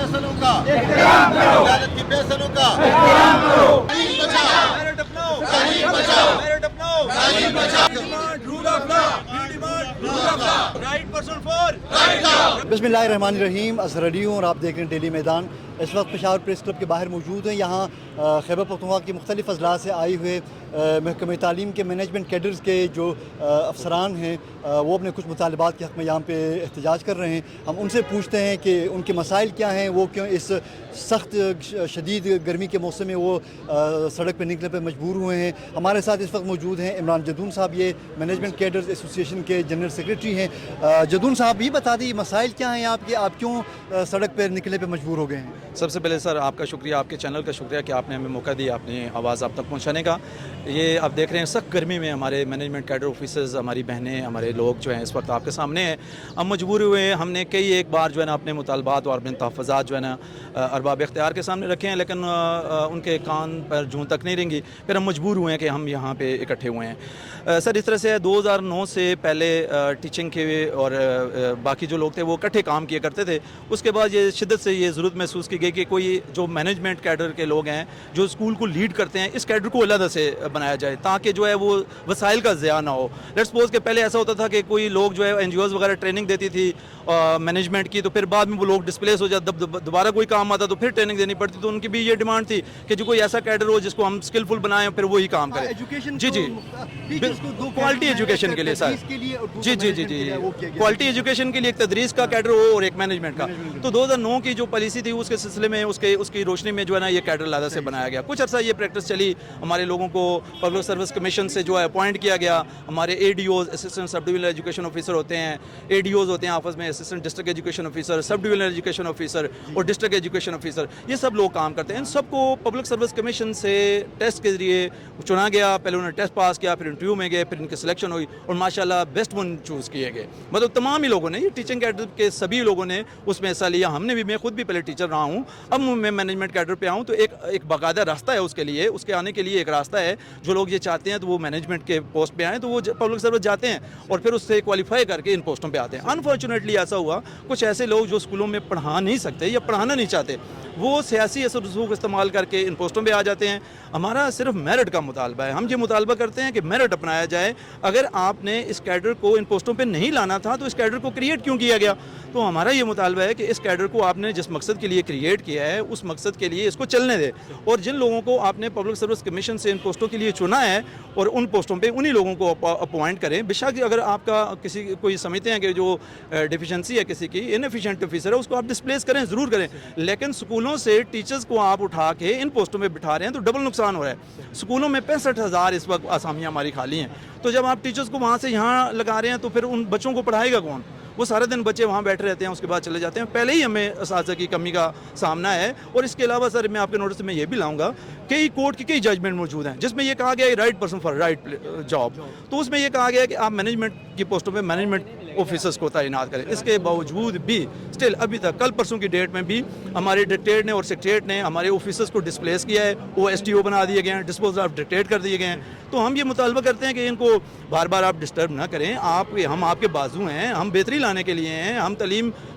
फैसलों का अदालत की फैसलों का मेरिट अपनाओ, मेरिट अपनाओ, rule of law, rule of law, right person for right law. बिस्मिल्लाहिर्रहमानिर्रहीम, अज़हर अली हूँ और आप देख रहे हैं डेली मैदान। इस वक्त पेशावर प्रेस क्लब के बाहर मौजूद हैं। यहाँ खैबर पख्तूनख्वा की मुख्तलिफ़ अजला से आए हुए महकमे तालीम के मैनेजमेंट कैडर्स के जो अफसरान हैं वो अपने कुछ मुतालबात के हक़ में यहाँ पे एहतजाज कर रहे हैं। हम उनसे पूछते हैं कि उनके मसाइल क्या हैं, वो क्यों इस सख्त शदीद गर्मी के मौसम में वो सड़क पर निकलने पर मजबूर हुए हैं। हमारे साथ इस वक्त मौजूद हैं इमरान जदून साहब, ये मैनेजमेंट कैडर्स एसोसिएशन के जनरल सेक्रेटरी हैं। जदून साहब, ये बता दें मसाइल क्या हैं आपके, आप क्यों सड़क पर निकलने पर मजबूर हो गए हैं? सबसे पहले सर आपका शुक्रिया, आपके चैनल का शुक्रिया कि आपने हमें मौका दिया अपनी आवाज़ आप तक पहुंचाने का। ये आप देख रहे हैं सख्त गर्मी में हमारे मैनेजमेंट कैडर ऑफिसर्स, हमारी बहनें, हमारे लोग जो हैं इस वक्त आपके सामने हैं। हम मजबूर हुए हैं, हमने कई एक बार जो है ना अपने मुतालबात और अपने तहफ़्फ़ुज़ात जो है ना अरबाब इख्तियार के सामने रखे हैं, लेकिन उनके कान पर जूं तक नहीं रेंगी। फिर हम मजबूर हुए हैं कि हम यहाँ पे इकट्ठे हुए हैं। सर इस तरह से 2009 से पहले टीचिंग के और बाकी जो लोग थे वो इकट्ठे काम किया करते थे। उसके बाद ये शिद्दत से ये ज़रूरत महसूस की गई कि कोई जो मैनेजमेंट कैडर के लोग हैं जो स्कूल को लीड करते हैं, इस कैडर को अलग से बनाया जाए ताकि जो है वो वसाइल का ज़िया ना हो। लेट्स सपोज के पहले ऐसा होता था कि कोई लोग जो है NGOs वगैरह ट्रेनिंग देती थी मैनेजमेंट की, तो फिर बाद में वो लोग डिस्प्लेस हो जाते, दोबारा कोई काम आता तो फिर ट्रेनिंग देनी पड़ती। तो उनकी भी ये डिमांड थी कि जो कोई ऐसा कैडर हो जिसको हम स्किलफुल बनाएं, फिर वही काम करें। जी जी, क्वालिटी एजुकेशन के लिए सर, जी जी जी जी, क्वालिटी एजुकेशन के लिए एक तदरीस का कैडर हो और एक मैनेजमेंट का। तो 2009 की जो पॉलिसी थी उसके सिलसिले में उसकी रोशनी में जो है ना ये कैडर लादा से बनाया गया। कुछ अर्सा ये प्रैक्टिस चली, हमारे लोगों को पब्लिक सर्विस कमीशन से जो है अपॉइंट किया गया। हमारे ADOs assistant sub divisional education officer होते हैं, ADOs होते हैं आपस में, assistant district education officer, sub divisional education officer और डिस्ट्रिक्ट एजुकेशन ऑफिसर, ये सब लोग काम करते हैं। इन सबको पब्लिक सर्विस कमीशन से टेस्ट के जरिए चुना गया। पहले उन्होंने टेस्ट पास किया, फिर इंटरव्यू में गए, फिर इनकी सिलेक्शन हुई और माशाल्लाह बेस्ट वन चूज़ किए गए। मतलब तमाम ही लोगों ने, ये टीचिंग कैडर के सभी लोगों ने उसमें हिस्सा लिया। हमने भी, मैं खुद भी पहले टीचर रहा हूँ, अब मैं मैनेजमेंट कैडर पे आऊँ, तो एक बाकायदा रास्ता है उसके लिए, उसके आने के लिए एक रास्ता है। जो लोग ये चाहते हैं तो वो मैनेजमेंट के पोस्ट पे आएँ, तो वो पब्लिक सर्विस जाते हैं और फिर उससे क्वालिफाई करके इन पोस्टों पे आते हैं। अनफॉर्चुनेटली ऐसा हुआ, कुछ ऐसे लोग जो स्कूलों में पढ़ा नहीं सकते या पढ़ाना नहीं चाहते, वो सियासी असर रसूख इस्तेमाल करके इन पोस्टों पे आ जाते हैं। हमारा सिर्फ मेरिट का मुतालबा है, हम ये मुतालबा करते हैं कि मेरिट अपनाया जाए। अगर आपने इस कैडर को इन पोस्टों पे नहीं लाना था तो इस कैडर को क्रिएट क्यों किया गया? तो हमारा ये मुतालबा है कि इस कैडर को आपने जिस मकसद के लिए क्रिएट किया है उस मकसद के लिए इसको चलने दे, और जिन लोगों को आपने पब्लिक सर्विस कमीशन से इन पोस्टों के लिए चुना है और उन पोस्टों पे उन्हीं लोगों को अपॉइंट करें। बेशक अगर आपका किसी कोई समझते हैं कि जो डिफिशेंसी है किसी की, इनएफिशिएंट ऑफिसर है, उसको आप डिस्प्लेस करें, ज़रूर करें, लेकिन स्कूलों से टीचर्स को आप उठा के इन पोस्टों में बिठा रहे हैं तो डबल नुकसान हो रहा है। स्कूलों में 65,000 इस वक्त आसामियाँ हमारी खाली हैं, तो जब आप टीचर्स को वहाँ से यहाँ लगा रहे हैं तो फिर उन बच्चों को पढ़ाएगा कौन? वो सारे दिन बच्चे वहाँ बैठे रहते हैं, उसके बाद चले जाते हैं। पहले ही हमें असातिज़ा की कमी का सामना है। और इसके अलावा सर मैं आपके नोटिस में ये भी लाऊंगा, कई कोर्ट की कई जजमेंट मौजूद हैं जिसमें ये कहा गया है right person for right job, तो उसमें ये कहा गया है कि आप मैनेजमेंट की पोस्टों पे मैनेजमेंट ऑफिसर्स को तैनात करें। इसके बावजूद भी स्टिल अभी तक, कल परसों की डेट में भी हमारे डिक्टेट ने और सेक्रेटरीट ने हमारे ऑफिसर्स को डिस्प्लेस किया है, वो STO बना दिए गए हैं, डिस्पोजल ऑफ डिक्टेट कर दिए गए हैं। तो हम ये मुतालबा करते हैं कि इनको बार बार आप डिस्टर्ब ना करें। हम आपके बाजू हैं, हम बेहतरी लाने के लिए हैं, हम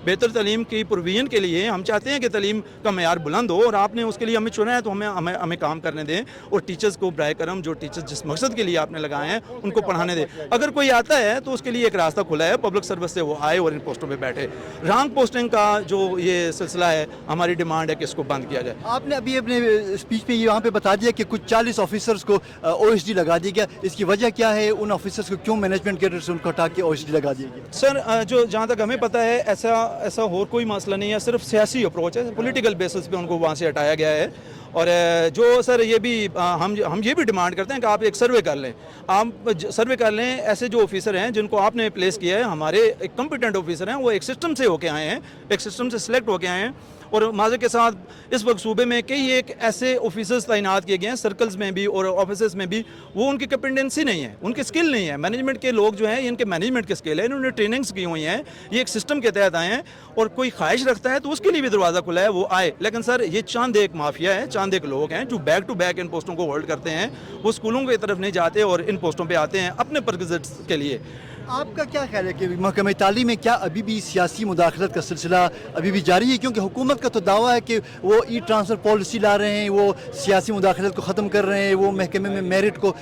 बेहतर तालीम की प्रोविजन के लिए हम चाहते हैं कि तालीम का मेयार बुलंद हो, और आपने उसके लिए हमें चुना है तो हमें काम करने दें। और टीचर्स को बराए करम, जो टीचर्स जिस मकसद के लिए आपने लगाए हैं उनको पढ़ाने दें। अगर कोई आता है तो उसके लिए एक रास्ता खुला है, पब्लिक सर्विस से वो आए और इन पोस्टों पे बैठे। रैंक पोस्टिंग का जो ये सिलसिला है, हमारी डिमांड है कि इसको बंद किया जाए। आपने अभी अपने स्पीच में यहाँ पे बता दिया कि कुछ 40 ऑफिसर्स को OSD लगा दिया गया, इसकी वजह क्या है? उन ऑफिसर्स को क्यों मैनेजमेंट कैडर से उनको हटा के OSD लगा दिया गया? सर जो जहाँ तक हमें पता है ऐसा और कोई मसला नहीं है, सिर्फ सियासी अप्रोच है, पॉलिटिकल बेसिस पे उनको वहाँ से हटाया गया है। और जो सर ये भी हम ये भी डिमांड करते हैं कि आप एक सर्वे कर लें, आप सर्वे कर लें ऐसे जो ऑफिसर हैं जिनको आपने प्लेस किया है, हमारे एक कॉम्पिटेंट ऑफिसर हैं, वो एक सिस्टम से होके आए हैं, एक सिस्टम से सिलेक्ट होके आए हैं। और माज़े के साथ इस वक्त सूबे में कई एक ऐसे ऑफिसर्स तैनात किए गए हैं, सर्कल्स में भी और ऑफिसर्स में भी, वो उनकी कैपेंडेंसी नहीं है, उनकी स्किल नहीं है। मैनेजमेंट के लोग जो हैं इनके मैनेजमेंट के स्किल है, इन्होंने ट्रेनिंग्स की हुई हैं, ये एक सिस्टम के तहत आए हैं, और कोई ख्वाहिश रखता है तो उसके लिए भी दरवाज़ा खुला है, वो आए। लेकिन सर ये चंद एक माफिया है, चंद एक लोग हैं जो बैक टू बैक इन पोस्टों को होल्ड करते हैं, वो स्कूलों की तरफ नहीं जाते और इन पोस्टों पर आते हैं अपने परगज़ट्स के लिए। آپ کا کیا خیال ہے کہ محکمہ تعلیم میں کیا ابھی بھی سیاسی مداخلت کا سلسلہ ابھی بھی جاری ہے؟ کیونکہ حکومت کا تو دعویٰ ہے کہ وہ ای ٹرانسفر پالیسی لا رہے ہیں، وہ سیاسی مداخلت کو ختم کر رہے ہیں، وہ محکمے میں میرٹ کو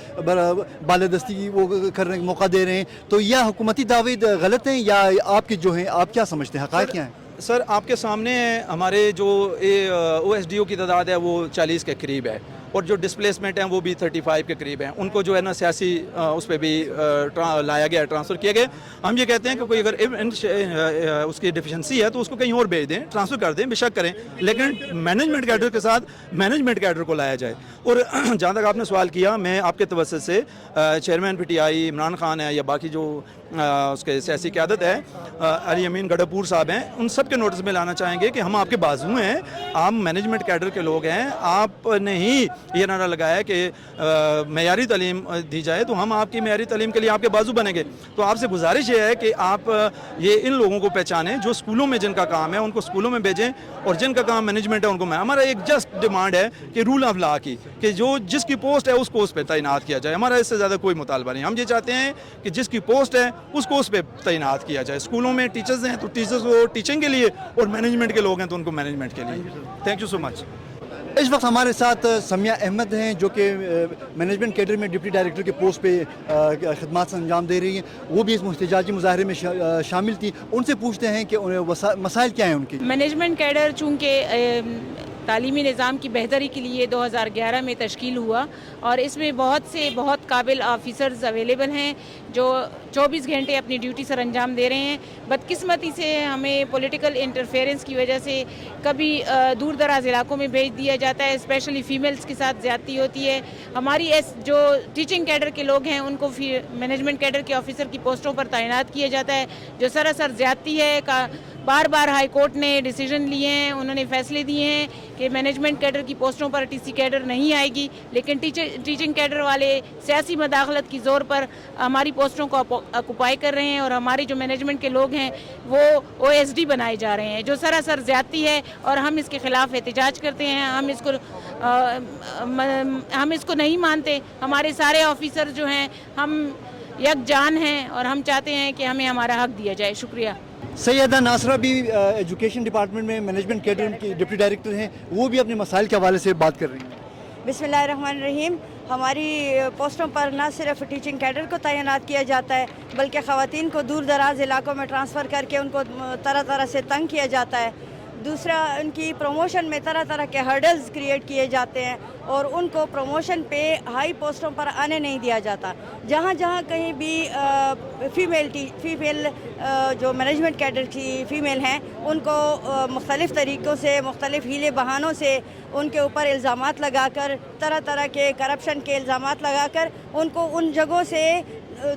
بالادستی وہ کرنے کا موقع دے رہے ہیں، تو یہ حکومتی دعوے غلط ہیں یا آپ کے جو ہیں آپ کیا سمجھتے ہیں، حقائق کیا ہیں؟ سر آپ کے سامنے ہمارے جو او ایس ڈی او کی تعداد ہے وہ 40 کے قریب ہے، اور جو ڈسپلیسمنٹ ہیں وہ بھی 35 کے قریب ہیں. ان کو جو ہے نا سیاسی اس پہ بھی لایا گیا ہے، ٹرانسفر کیا گیا. ہم یہ کہتے ہیں کہ کوئی اگر اس کی ڈیفیشنسی ہے تو اس کو کہیں اور بھیج دیں، ٹرانسفر کر دیں، بے شک کریں، لیکن مینجمنٹ کیڈر کے ساتھ مینجمنٹ کیڈر کو لایا جائے. اور جہاں تک آپ نے سوال کیا، میں آپ کے توسط سے chairman P T I Imran Khan ہے یا باقی جو اس کے سیاسی قیادت ہے علی امین گڈھاپور صاحب ہیں، ان سب کے نوٹس میں لانا چاہیں گے کہ ہم آپ کے بازو ہیں، آپ مینجمنٹ کیڈر کے لوگ ہیں. آپ نے ہی یہ نعرہ لگایا کہ معیاری تعلیم دی جائے، تو ہم آپ کی معیاری تعلیم کے لیے آپ کے بازو بنیں گے. تو آپ سے گزارش یہ ہے کہ آپ یہ ان لوگوں کو پہچانیں جو اسکولوں میں جن کا کام ہے ان کو اسکولوں میں بھیجیں، اور جن کا کام مینجمنٹ ہے ان کو ہمارا ایک جسٹ ڈیمانڈ ہے کہ رول آف لا کی، کہ جو جس کی پوسٹ ہے اس کو اس پہ تعینات کیا جائے. ہمارا اس سے زیادہ کوئی مطالبہ نہیں. ہم یہ چاہتے ہیں کہ جس کی پوسٹ ہے اس کو اس پہ تعینات کیا جائے. اسکولوں میں ٹیچرز ہیں تو ٹیچرز کو ٹیچنگ کے لیے، اور مینجمنٹ کے لوگ ہیں تو ان کو مینجمنٹ کے لیے. تھینک یو سو مچ. اس وقت ہمارے ساتھ سمیہ احمد ہیں جو کہ مینجمنٹ کیڈر میں ڈپٹی ڈائریکٹر کے پوسٹ پہ خدمات انجام دے رہی ہیں. وہ بھی اس احتجاجی مظاہرے میں شامل تھی. ان سے پوچھتے ہیں کہ مسائل کیا ہیں ان کی. مینجمنٹ کیڈر چونکہ تعلیمی نظام کی بہتری کے لیے 2011 میں تشکیل ہوا، اور اس میں بہت قابل آفیسرز اویلیبل ہیں جو 24 گھنٹے اپنی ڈیوٹی سر انجام دے رہے ہیں. بدقسمتی سے ہمیں پولیٹیکل انٹرفیئرنس کی وجہ سے کبھی دور دراز علاقوں میں بھیج دیا جاتا ہے، اسپیشلی فیمیلز کے ساتھ زیادتی ہوتی ہے. ہماری جو ٹیچنگ کیڈر کے لوگ ہیں ان کو مینجمنٹ کیڈر کے آفیسر کی پوسٹوں پر تعینات کیا جاتا ہے، جو سراسر زیادتی ہے. بار بار ہائی کورٹ نے ڈیسیجن لیے ہیں، انہوں نے فیصلے دیے ہیں کہ مینجمنٹ کیڈر کی پوسٹوں پر ٹی سی کیڈر نہیں آئے گی، لیکن ٹیچنگ کیڈر والے سیاسی مداخلت کی زور پر ہماری پوسٹوں کو آکوپائی کر رہے ہیں، اور ہمارے جو مینجمنٹ کے لوگ ہیں وہ او ایس ڈی بنائے جا رہے ہیں، جو سراسر زیادتی ہے. اور ہم اس کے خلاف احتجاج کرتے ہیں. ہم اس کو نہیں مانتے. ہمارے سارے آفیسر جو ہیں ہم یکجان ہیں، اور ہم چاہتے ہیں کہ ہمیں ہمارا حق دیا جائے. شکریہ. سیدہ ناصرہ بھی ایجوکیشن ڈپارٹمنٹ میں مینجمنٹ کیڈر کی ڈپٹی ڈائریکٹر ہیں. وہ بھی اپنے مسائل کے حوالے سے بات کر رہی ہیں. بسم اللہ الرحمن الرحیم. ہماری پوسٹوں پر نہ صرف ٹیچنگ کیڈر کو تعینات کیا جاتا ہے، بلکہ خواتین کو دور دراز علاقوں میں ٹرانسفر کر کے ان کو طرح طرح سے تنگ کیا جاتا ہے. دوسرا، ان کی پروموشن میں طرح طرح کے ہرڈلز کریٹ کیے جاتے ہیں، اور ان کو پروموشن پہ ہائی پوسٹوں پر آنے نہیں دیا جاتا. جہاں جہاں کہیں بھی فیمیل جو مینجمنٹ کیڈر کی فیمیل ہیں ان کو مختلف طریقوں سے، مختلف ہیلے بہانوں سے ان کے اوپر الزامات لگا کر، طرح طرح کے کرپشن کے الزامات لگا کر ان کو ان جگہوں سے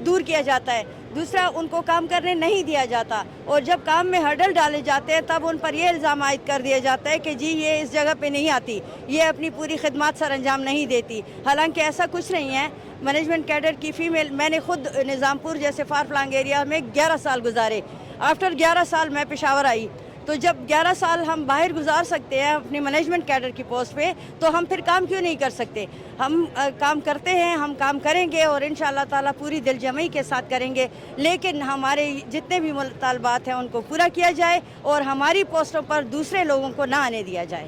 دور کیا جاتا ہے. دوسرا، ان کو کام کرنے نہیں دیا جاتا، اور جب کام میں ہرڈل ڈالے جاتے ہیں تب ان پر یہ الزام عائد کر دیا جاتا ہے کہ جی یہ اس جگہ پہ نہیں آتی، یہ اپنی پوری خدمات سر انجام نہیں دیتی. حالانکہ ایسا کچھ نہیں ہے. مینجمنٹ کیڈر کی فیمیل، میں نے خود نظام پور جیسے فار فلانگ ایریا میں 11 سال گزارے. آفٹر 11 سال میں پشاور آئی. تو جب 11 سال ہم باہر گزار سکتے ہیں اپنی مینجمنٹ کیڈر کی پوسٹ پہ، تو ہم پھر کام کیوں نہیں کر سکتے؟ ہم کام کرتے ہیں، ہم کام کریں گے، اور انشاءاللہ تعالیٰ پوری دل جمعی کے ساتھ کریں گے. لیکن ہمارے جتنے بھی مطالبات ہیں ان کو پورا کیا جائے، اور ہماری پوسٹوں پر دوسرے لوگوں کو نہ آنے دیا جائے.